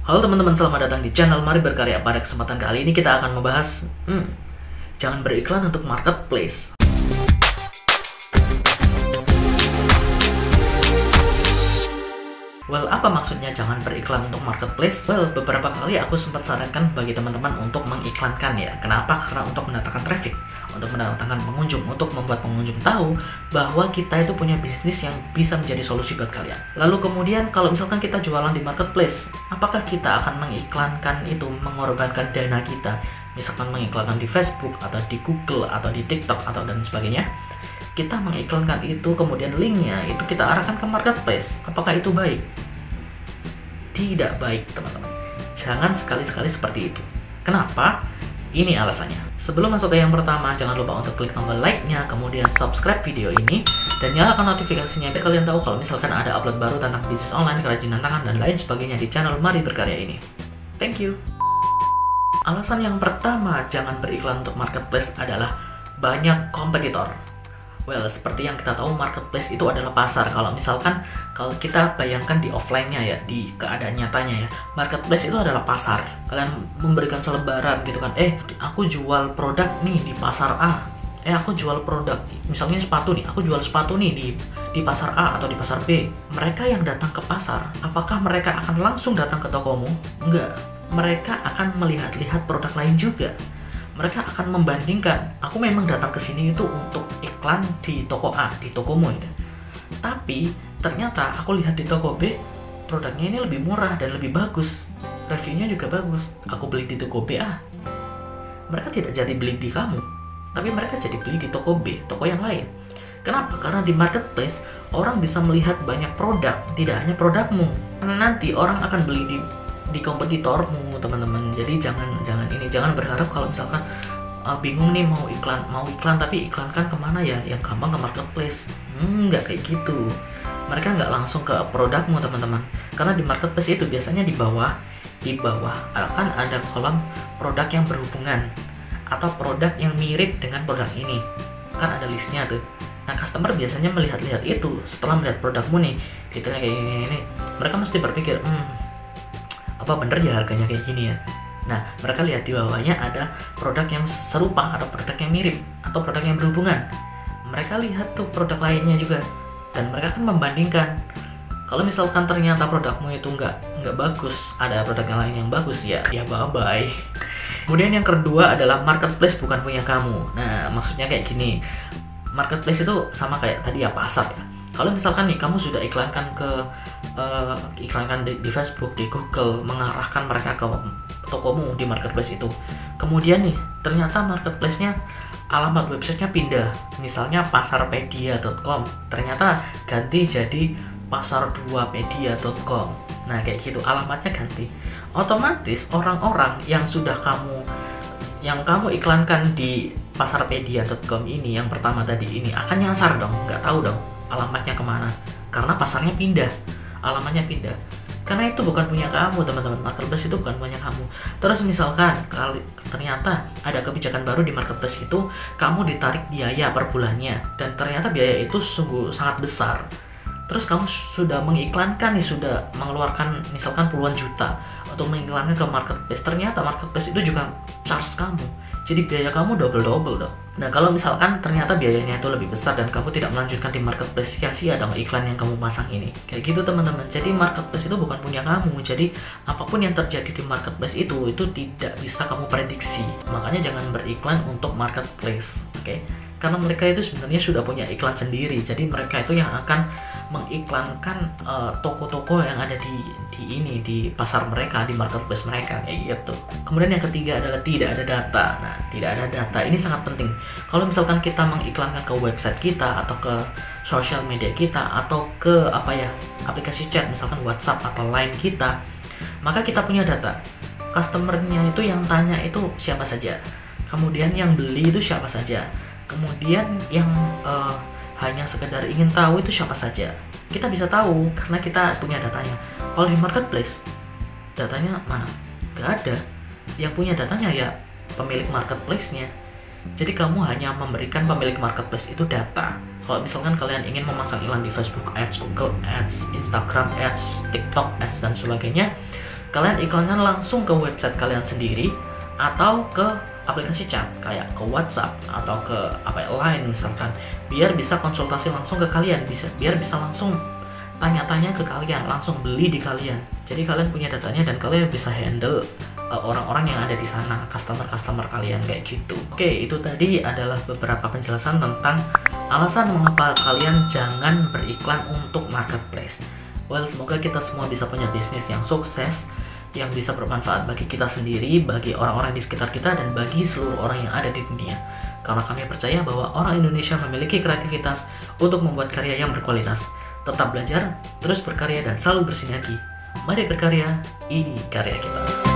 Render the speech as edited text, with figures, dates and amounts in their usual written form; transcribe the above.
Halo teman-teman, selamat datang di channel Mari Berkarya. Pada kesempatan kali ini kita akan membahas jangan beriklan untuk marketplace. Well, apa maksudnya jangan beriklan untuk marketplace? Well, beberapa kali aku sempat sarankan bagi teman-teman untuk mengiklankan ya. Kenapa? Karena untuk mendatangkan traffic, untuk mendatangkan pengunjung, untuk membuat pengunjung tahu bahwa kita itu punya bisnis yang bisa menjadi solusi buat kalian. Lalu kemudian kalau misalkan kita jualan di marketplace, apakah kita akan mengiklankan itu, mengorbankan dana kita? Misalkan mengiklankan di Facebook, atau di Google, atau di TikTok, atau dan sebagainya. Kita mengiklankan itu, kemudian linknya itu kita arahkan ke marketplace. Apakah itu baik? Tidak baik, teman-teman. Jangan sekali-sekali seperti itu. Kenapa? Ini alasannya. Sebelum masuk ke yang pertama, jangan lupa untuk klik tombol like-nya, kemudian subscribe video ini, dan nyalakan notifikasinya biar kalian tahu kalau misalkan ada upload baru tentang bisnis online, kerajinan tangan, dan lain sebagainya di channel Mari Berkarya ini. Thank you. Alasan yang pertama jangan beriklan untuk marketplace adalah banyak kompetitor. Well, seperti yang kita tahu, marketplace itu adalah pasar. Kalau misalkan, kalau kita bayangkan di offline-nya ya, di keadaan nyatanya ya, marketplace itu adalah pasar. Kalian memberikan selebaran gitu kan, aku jual produk nih di pasar A. Aku jual produk, misalnya sepatu nih, aku jual sepatu nih di pasar A atau di pasar B. Mereka yang datang ke pasar, apakah mereka akan langsung datang ke tokomu? Enggak. Mereka akan melihat-lihat produk lain juga. Mereka akan membandingkan, aku memang datang ke sini itu untuk iklan di toko A, di tokomu itu. Tapi ternyata aku lihat di toko B, produknya ini lebih murah dan lebih bagus. Reviewnya juga bagus. Aku beli di toko B A. Mereka tidak jadi beli di kamu, tapi mereka jadi beli di toko B, toko yang lain. Kenapa? Karena di marketplace, orang bisa melihat banyak produk, tidak hanya produkmu. Karena nanti orang akan beli di kompetitormu, teman-teman. Jadi jangan berharap kalau misalkan bingung nih mau iklan tapi iklankan kemana ya, yang gampang ke marketplace. Nggak kayak gitu. Mereka nggak langsung ke produkmu, teman-teman, karena di marketplace itu biasanya di bawah akan ada kolom produk yang berhubungan atau produk yang mirip dengan produk ini, kan ada listnya tuh. Nah, customer biasanya melihat-lihat itu. Setelah melihat produkmu nih, detailnya kayak ini, mereka mesti berpikir, apa bener ya harganya kayak gini ya. Nah, mereka lihat di bawahnya ada produk yang serupa atau produk yang mirip atau produk yang berhubungan. Mereka lihat tuh produk lainnya juga, dan mereka akan membandingkan. Kalau misalkan ternyata produkmu itu nggak bagus, ada produk yang lain yang bagus, ya bye-bye. Kemudian yang kedua adalah marketplace bukan punya kamu. Nah, maksudnya kayak gini. Marketplace itu sama kayak tadi ya, pasar ya. Kalau misalkan nih kamu sudah iklankan di Facebook, di Google, mengarahkan mereka ke tokomu di marketplace itu. Kemudian nih, ternyata marketplace-nya alamat websitenya pindah. Misalnya pasarpedia.com, ternyata ganti jadi pasar2pedia.com. Nah, kayak gitu, alamatnya ganti. Otomatis orang-orang yang kamu iklankan di pasarpedia.com ini, yang pertama tadi ini, akan nyasar dong, nggak tahu dong alamatnya kemana, karena pasarnya pindah, alamatnya pindah. Karena itu bukan punya kamu, teman-teman. Marketplace itu bukan punya kamu. Terus misalkan ternyata ada kebijakan baru di marketplace itu, kamu ditarik biaya per bulannya, dan ternyata biaya itu sungguh sangat besar. Terus kamu sudah mengiklankan nih, sudah mengeluarkan misalkan puluhan juta untuk mengiklankan ke marketplace. Ternyata marketplace itu juga charge kamu. Jadi biaya kamu double dong. Nah, kalau misalkan ternyata biayanya itu lebih besar dan kamu tidak melanjutkan di marketplace, sia-sia dong iklan yang kamu pasang ini. Kayak gitu, teman-teman. Jadi marketplace itu bukan punya kamu. Jadi apapun yang terjadi di marketplace itu tidak bisa kamu prediksi. Makanya jangan beriklan untuk marketplace, oke? Karena mereka itu sebenarnya sudah punya iklan sendiri. Jadi mereka itu yang akan mengiklankan toko-toko yang ada di pasar mereka, di marketplace mereka, kayak gitu. Kemudian yang ketiga adalah tidak ada data. Nah, tidak ada data ini sangat penting. Kalau misalkan kita mengiklankan ke website kita atau ke sosial media kita atau ke aplikasi chat, misalkan WhatsApp atau Line kita, maka kita punya data. Customernya itu yang tanya itu siapa saja. Kemudian yang beli itu siapa saja. Kemudian yang hanya sekedar ingin tahu itu siapa saja. Kita bisa tahu karena kita punya datanya. Kalau di marketplace, datanya mana? Gak ada. Yang punya datanya ya pemilik marketplace-nya. Jadi kamu hanya memberikan pemilik marketplace itu data. Kalau misalkan kalian ingin memasang iklan di Facebook Ads, Google Ads, Instagram Ads, TikTok Ads, dan sebagainya, Kalian iklankan langsung ke website kalian sendiri atau ke aplikasi chat kayak ke WhatsApp atau ke Line misalkan, biar bisa konsultasi langsung ke kalian, biar bisa langsung tanya-tanya ke kalian, langsung beli di kalian. Jadi kalian punya datanya dan kalian bisa handle orang-orang yang ada di sana, customer kalian kayak gitu. Oke, itu tadi adalah beberapa penjelasan tentang alasan mengapa kalian jangan beriklan untuk marketplace. Well, semoga kita semua bisa punya bisnis yang sukses, yang bisa bermanfaat bagi kita sendiri, bagi orang-orang di sekitar kita, dan bagi seluruh orang yang ada di dunia. Karena kami percaya bahwa orang Indonesia memiliki kreativitas untuk membuat karya yang berkualitas. Tetap belajar, terus berkarya, dan selalu bersinergi. Mari berkarya, ini karya kita.